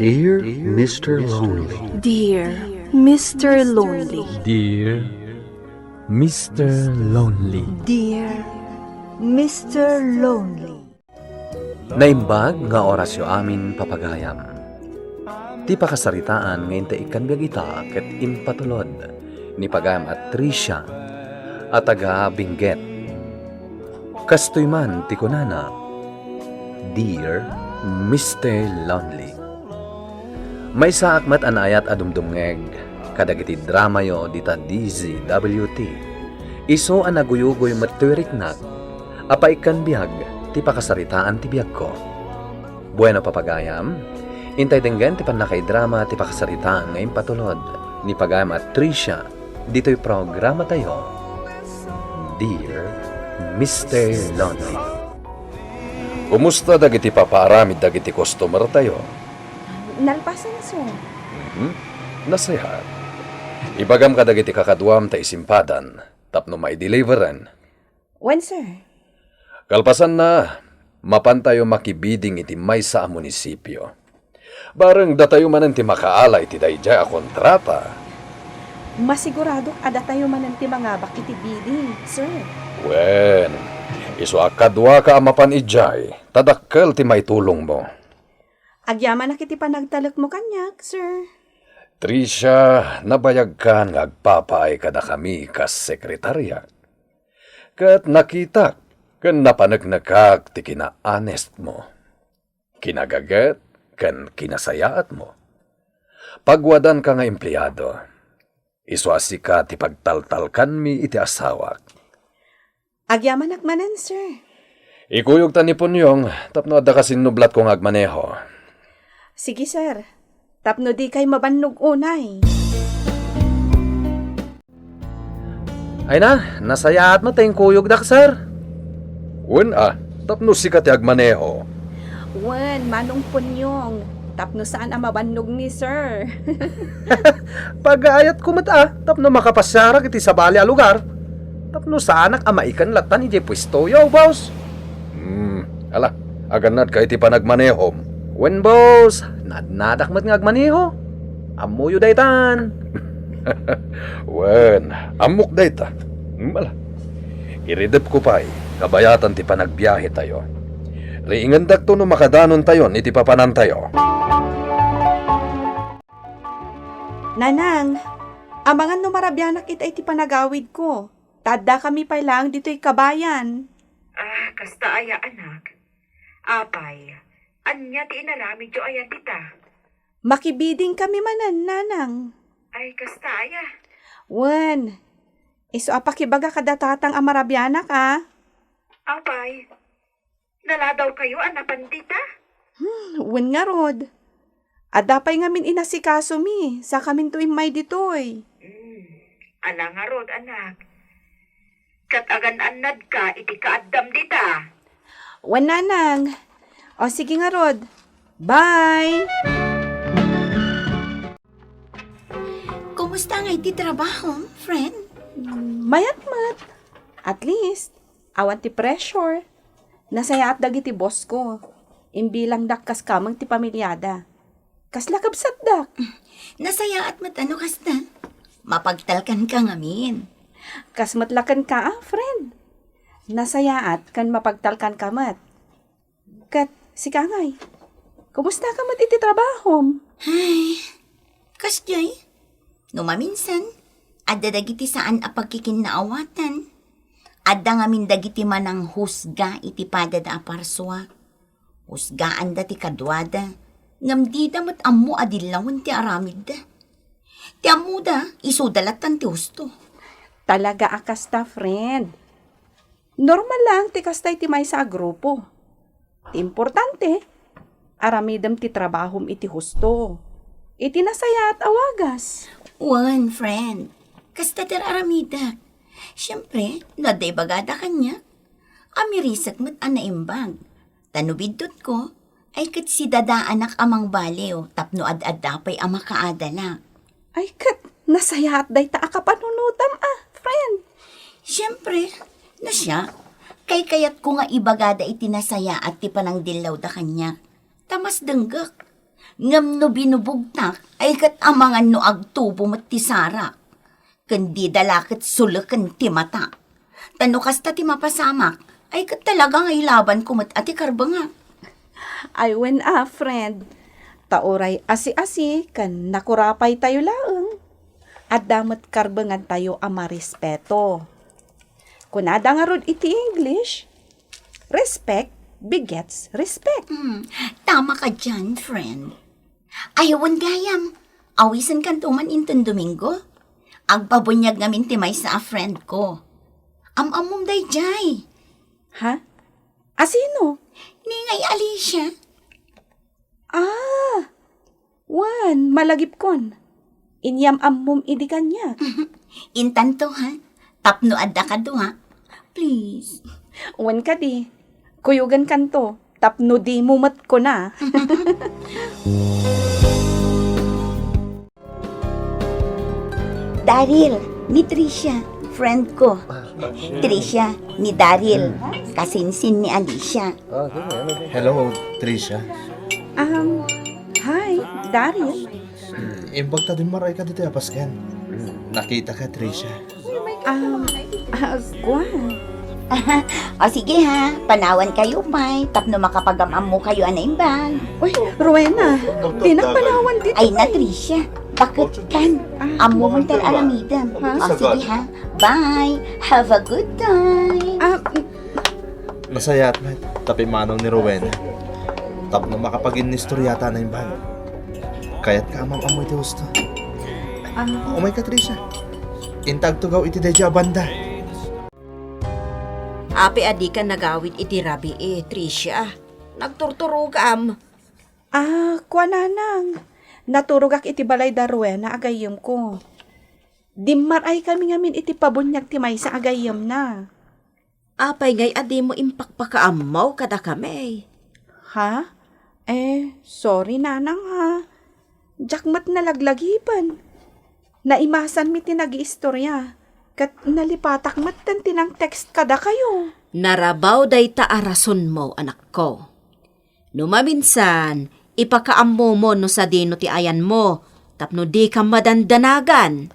Dear Mr. Lonely. Dear Mr. Lonely. Dear Mr. Lonely. Dear Mr. Lonely. Naimbag nga orasyo amin papagayam. Ti pakasaritaan ngayon ta ikan biyagita ket impatulod ni pagayam at Tricia at taga Binget. Kastoy man ti kunana, Dear Mr. Lonely. May saakmat anayat adumdumngeg kadagiti drama yo dita DZWT. Iso an naguyugoy matturiknak apa ikan biyag ti pakasaritaan ti biyag ko. Bueno papagayam, intay denggan ti panakay drama ti pakasaritaan ngayon patulod ni pagayam at Tricia dito'y programa tayo, Dear Mr. Lonely. Kumusta dagiti papaaramid dagiti customer tayo? Nalpasan so. Nasayahan. Ibagam ka dagiti kakadwam ta isimpadan, tapno may deliveran. When, sir? Kalpasan na, mapantayo makibiding iti may sa munisipyo. Bareng datayo manan ti makaalay ti dayjay a kontrata. Masigurado ada tayo mananti mga bakiti bidding, sir. Wen, iso akadwa ka amapan ijay, tadakkel ti may tulong mo. Agyaman na kiti panagtalak mo kanyak, sir. Tricia, nabayag ka nga agpapaay kada kami kas sekretarya. Kat nakita, kan napanagnagkag ti kina-honest mo. Kinagagat, kan kinasayaat mo. Pagwadan ka nga empleyado, iswasi ka ti pagtaltalkan mi iti asawak. Agyaman nakmanan, sir. Ikuyog ta ni Punyong, tapno adda kasin nublat kong agmaneho. Sige, sir. Tapno di kay mabannog unay. Ay na, nasayaat mo tayong kuyog dak, sir. Wen tapno sikat ti agmaneho. Wen, manong punyong. Tapno saan ang mabannog ni sir? Pag-aayat ko tapno makapasyarag iti sabali a lugar. Tapno saanak amaikan latan iti pwesto yo, boss. Ala, aganad ka iti panagmanehom. When, boss, nadakmat nga agmaniho. Amuyo daytan. Wen, amok dayta. Mala. Iridep ko pa'y, kabayatan ti panagbiyahe tayo. Riingandak to no makadanon tayo, iti papanan tayo. Nanang, amangan no marabyanak ita iti panagawid ko. Tada kami pa lang dito'y kabayan. Kasta aya anak. Apay, anya ti inaramid jo aya tita. Makibiding kami manan, nanang. Ay, kasta aya. Wen, iso apakibaga kadatatang amarabyanak, Apay, naladaw kayo anapan tita? Wen nga rod. Adapay ngamin inasikaso mi, sa kamin tuwing may ditoy. Ala nga rod, anak. Kat agan-anad ka, iti kaaddam dita. Wen, nanang. O sige nga rod. Bye! Kumusta nga iti trabaho, friend? Mayat-mat. At least, awan ti pressure. Nasaya at dagiti boss ko. Imbilang dakkas kamang ti pamilyada. Kaslakabsat dak. Nasaya at matano kasta? Mapagtalkan ka ngamin. Kasmatlakan ka, friend. Nasayaat kan mapagtalkan kamat. Kat, si Kangay, kumusta kamat iti trabahom? Ay, kasjay. Numaminsan, adda dagiti saan apagkikinaawatan. Adda ngamin dagiti manang husga iti padada aparswa. Husgaan da ti kadwada. Ngamdida mat ammo adilawan ti aramid da. Ti ammo da, isudalatan ti husto. Talaga akasta, friend. Normal lang ti kastay ti may sa grupo. Ti importante, aramidam ti trabahom iti husto. Iti nasaya at awagas. One friend, kasta ti aramida. Siyempre, naday bagada kanya. Amirisak mat anaimbag. Tanubidot ko, ay kat si dada anak amang baliw, tapno ad-adapay ang makaadala. Ay kat, nasaya at day ta akapanunutam, friend. Siyempre, na siya, kay kayat ko nga ibagada itinasaya at ti panang dilaw da kanya. Tamas denggak. Ngam no binubugtak, ay kat amangan no agtubo mat ti sarak. Kandi dalakat sulakan ti mata. Tano kasta ti mapasamak, ay kat talaga ngay laban ko mat ati karbanga. Ay wen friend. Tauray asi-asi kan nakurapay tayo laeng. At damat karbangan tayo ama respeto. Kunada nga rod iti English, respect begets respect. Tama ka dyan, friend. Ayawan gayam, awisan kan tuman inton Domingo. Agpabunyag ngamin ti may sa friend ko. Amamom day jay. Ha? Asino? Ni ngay Alicia. Wan, malagip kon. Inyam ammum idi kanya. Intanto ha, tapno adda ka do ha. Please. Wan ka di. Kuyugan kanto. Tapno di mumat ko na. Daryl, ni Tricia, friend ko. Tricia, ni Daryl, kasinsin ni Alicia. Hello, Tricia. Hi, Daryl. Imbag ta din maray ka dito apaskan. Nakita ka, Tricia. Gwan. O sige ha, panawan kayo pa'y, tapno makapagamam mo kayo anaimbag. Uy, Rowena, di na panawan dito. Ay na Tricia, bakit kan? Amo mo tal alamidam. O sige ha, bye, have a good time. Masaya at may tapi manong ni Rowena. Tap na makapag-inistorya yata na imbag. Kaya't ka amam-amoy ti gusto. Umay ka, Tricia. Intag to gaw iti deja banda. Ape adi ka nagawid iti rabi Tricia. Nagturturugam. Kuananang. Naturugak iti balay da Rowena agayem ko. Dimmar ay kami ngamin iti pabunyag ti may sa agayem na. Apay ngay adi mo impakpakaamaw kada kami. Ha? Sorry nanang ha. Jakmat na laglagipan. Naimasan mi ti nag-iistorya. Kat nalipatak matan tinang text kada kayo. Narabaw day taarason mo, anak ko. Numaminsan, ipakaammo mo no sa dino ti ayan mo, tapno di ka madandanagan.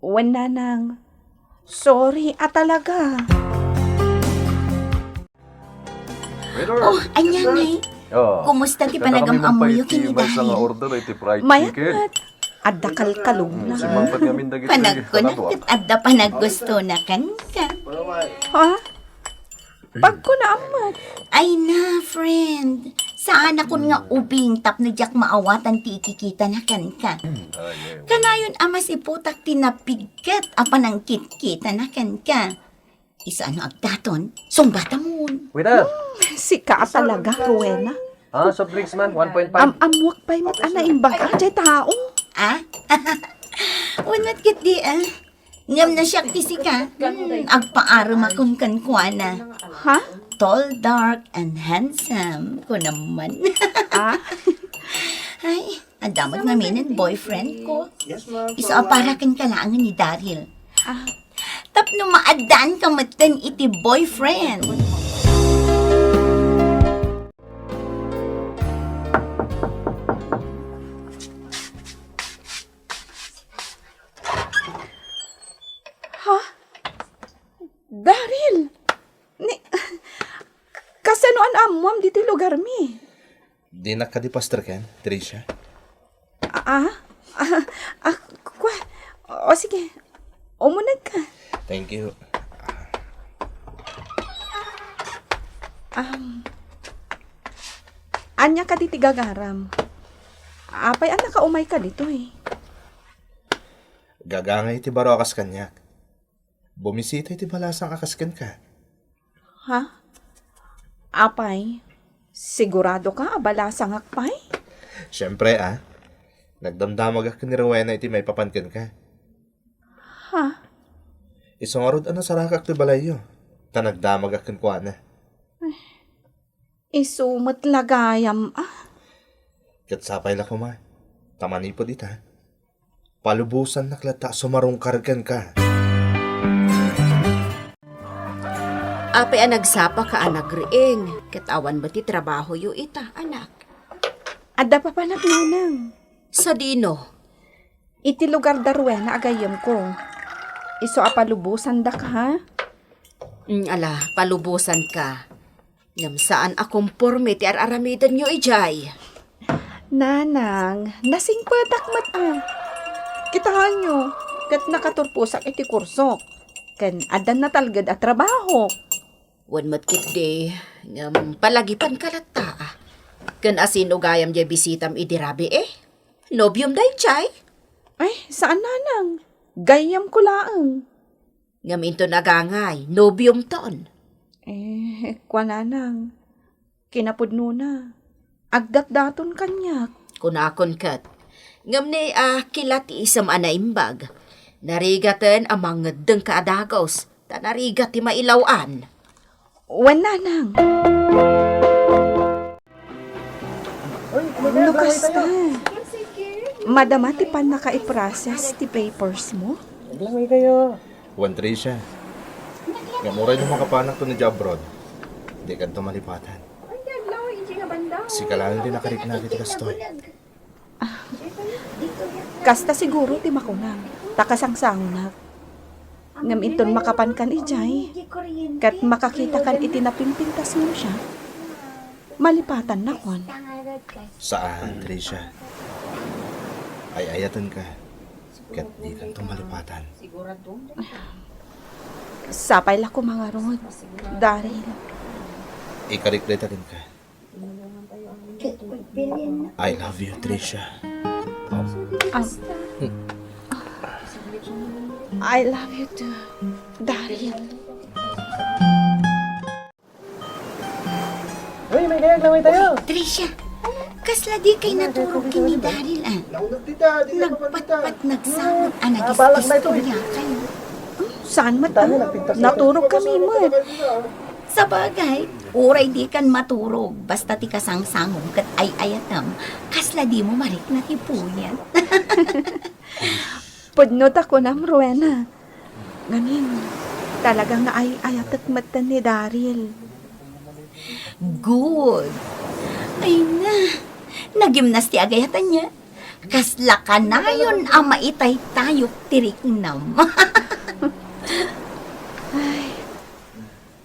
Wan nanang. Sorry talaga. Oh, anya ngay. Kumusta ti panagam-amuyo kini Daryl? order iti fried Mayat. Adda kalkalong na. Panagkunat at adda panaggusto na kan ka. Ha? Pag ko na amat. Ay na, friend. Saan ako nga ubing tapno jak maawatan ti ikikita na kan ka. Kanayon amas iputak tinapigkat apan ang kitkita na kan ka. Isa ano agdaton, sungbata mo. Waiter! Sika talaga, Rowena. Soft drinks man, 1.5. Amwak pa'y mat ana imbag ajay tao. Unat kit di Ngam na siya tisika. Agpaarama kung kankwana. Ha? Tall, dark, and handsome. Ko naman. Ay, ang damot namin boyfriend ko. Isa para kan kailangan ni Daryl. Tapno maadaan ka matan iti boyfriend. Daryl! Kasano an amwam dito lugar mi? Di na ka di pastor ken, Tricia. O sige, umunag ka. Thank you. Anya ka diti gagaram. Apay anak ka umay ka dito eh. Gagangay ti baro akas kanyak. Bumisita iti balasang akasken ka. Ha? Apay, sigurado ka abalasang akpay? Siyempre nagdamdamag ak ni Rowena iti may papanken ka. Ha? Isang arod sarakak ti balayo. Ta nagdamag ak kwa na. Isumat lagayam Kat sapay la kuma. Tamani po dita. Palubusan naklata sumarungkargan ka. Apay nagsapa ka anak riing. Katawan ba ti trabaho yu ita, anak? Adda pa panagmanang. Sa dino? Iti lugar da Rowena agayam ko. Iso apalubusan da ka ha? Ala, palubusan ka. Ngam saan akong porme ti araramidan nyo ijay. Nanang, nasing patakmat Kitahan nyo, kat nakaturpusak iti kurso. Kan adan na talgad at trabaho. Wan matkit de, ngam palagipan kalata. Kan asin ugayam jay bisitam idirabi Nobyom day chay. Ay, saan nanang? Gayam ko laang. Ngam into nagangay, nobyom ton. Kwa nanang. Kinapudno na. Agdat-daton kanyak. Kunakon kat. Ngam ni kilati isam anaimbag. Narigatan amang deng kaadagos. Ta narigat ti mailawan. Wan nanang. Lukas na. Madama ti pan naka-i-process ti papers mo? Juan Tricia. Ngamuray nung makapanak to na abroad. Di kan to malipatan. Si kalalan din nakariknag iti kastoy. Kasta siguro ti makunang. Takasangsangunak. Ngam inton makapan kan ijay. Kat makakita kan iti napimpintas mo siya. Malipatan na kon. Saan, Tricia? Ay ayatan ka. Kat di kan to malipatan. Sapay la ko mga rod. Daryl. Ikarikletan ka. I love you, Tricia. I love you too, Daryl. Tricia, kasla di kay naturog kini Daryl Nagpatpat nagsamot nagis-istorya kayo. Saan mata? Naturog kami mo. Sa bagay, uray di kan maturog, basta ti kasangsangom kat ay ayatam, kasla di mo marik na tipuyan. Pudnot ako na, Rowena. Ngamin, talagang naay-ayat at mata ni Daryl. Good. Ay na, nagimnas ti agayatan niya. Kasla ka na yun ang maitay tayo tirik nam.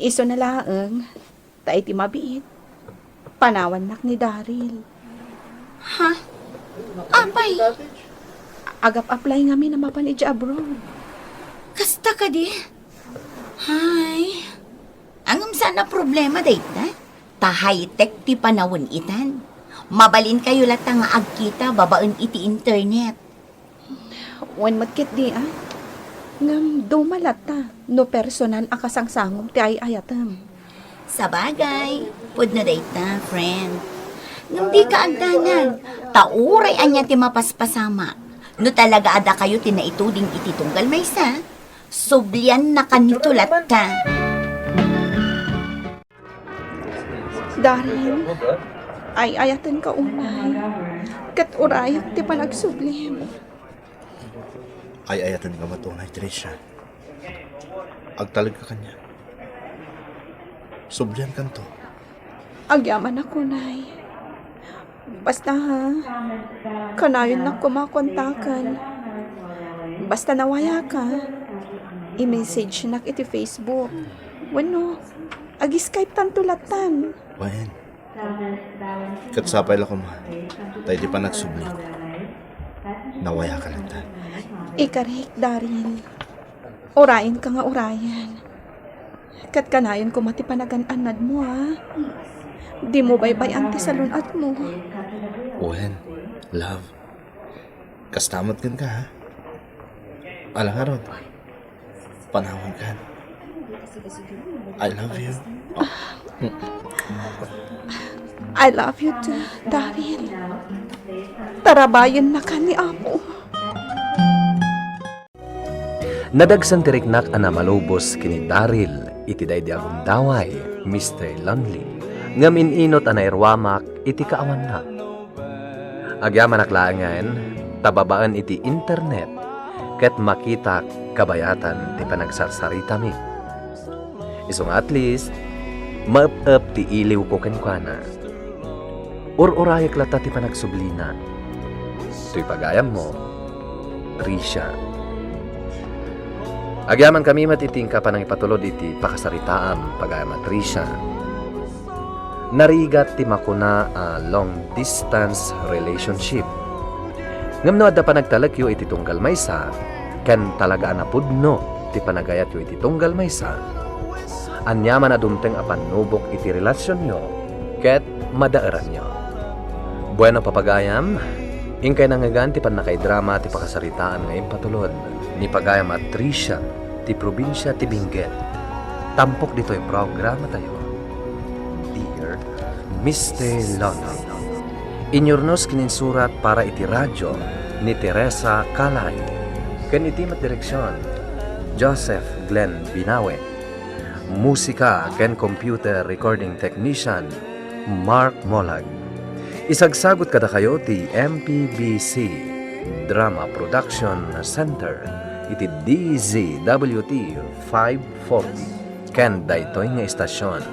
Iso na laang, tayo ti mabiit. Panawan nak ni Daryl. Ha? Apay, Agap-apply nga mi na mapanidya abroad. kasta ka di? Hay, angam sana problema dahit na? Ta-high-tech ti panawon itan. Mabalin kayo lata nga agkita babaen iti internet. Wen matkit di Ngam dumalata, no personal akasangsangom ti ay-ayatam. Sa bagay, pud na dahit na, friend. Ngam di ka agdanan, tauray anya ti mapaspasama. No talaga ada kayo tinaituding iti tunggal maysa, sublian na kanito latta. Daryl, ay-ayatan ka unay. Kat urayak ti panagsublim. Ay ayatan ka matunay, Tricia. Agtalag ka kanya. Sublian kan to. Agyaman ako, nay. Basta ha, kanayon na kumakontakan. Basta nawaya ka, i-message nak iti Facebook. Wano, agi-Skype tan tulatan. Wen. Katsapay la ko ma. Tayo di pa nagsubli. Nawaya ka lang ta. Ikarik, Daryl. Urayan ka nga urayan. Kat kanayon ko mati panagan-anad mo ha. Di mo baybay anti sa lunat mo. Wen, love. Kastamot kan ka ha. Alang harot. Panawag kan. I love you. I love you too, Daryl. Tarabayan na ka ni Apo. Nadagsan tiriknak ana malubos kini Daryl iti daydi agundaway Mr. Lonely ngamin inot ana irwamak iti kaawan na. Agyaman aklangan tababaan iti internet ket makita kabayatan ti panagsarsarita mi. Isong at least, ma-up ti iliw ko kenkwana. Or-orayag lata ti panagsublina. Ito'y pagayam mo, Trisha. Agyaman kami matiting ka pa ng ipatulod iti pakasaritaam pagayam at Trisha. Narigat ti makuna a long distance relationship. Ngamno adda pa nagtalagyo iti tunggal maysa, ken talaga anapudno ti panagayat yo iti tunggal maysa. Anyaman adumteng apan nubok iti relasyon nyo, ket madaaran nyo. Bueno papagayam, ingkay nangagan ti panakay-drama ti pakasaritaan ngayon patulod ni pagayam at Trisha ti probinsya ti Benguet. Tampok dito'y programa tayo. Dear Mr. Lonely. Inyornos kininsurat para iti radyo ni Teresa Calay. Ken iti direksyon Joseph Glenn Binawe. Musika ken computer recording technician Mark Molag. Isagsagot kada kayo ti MPBC Drama Production Center iti DZWT 540 ken daytoy nga istasyon.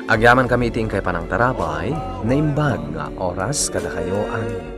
Agyaman kami iti kay panang tarabay na imbag nga oras kada kayo amin.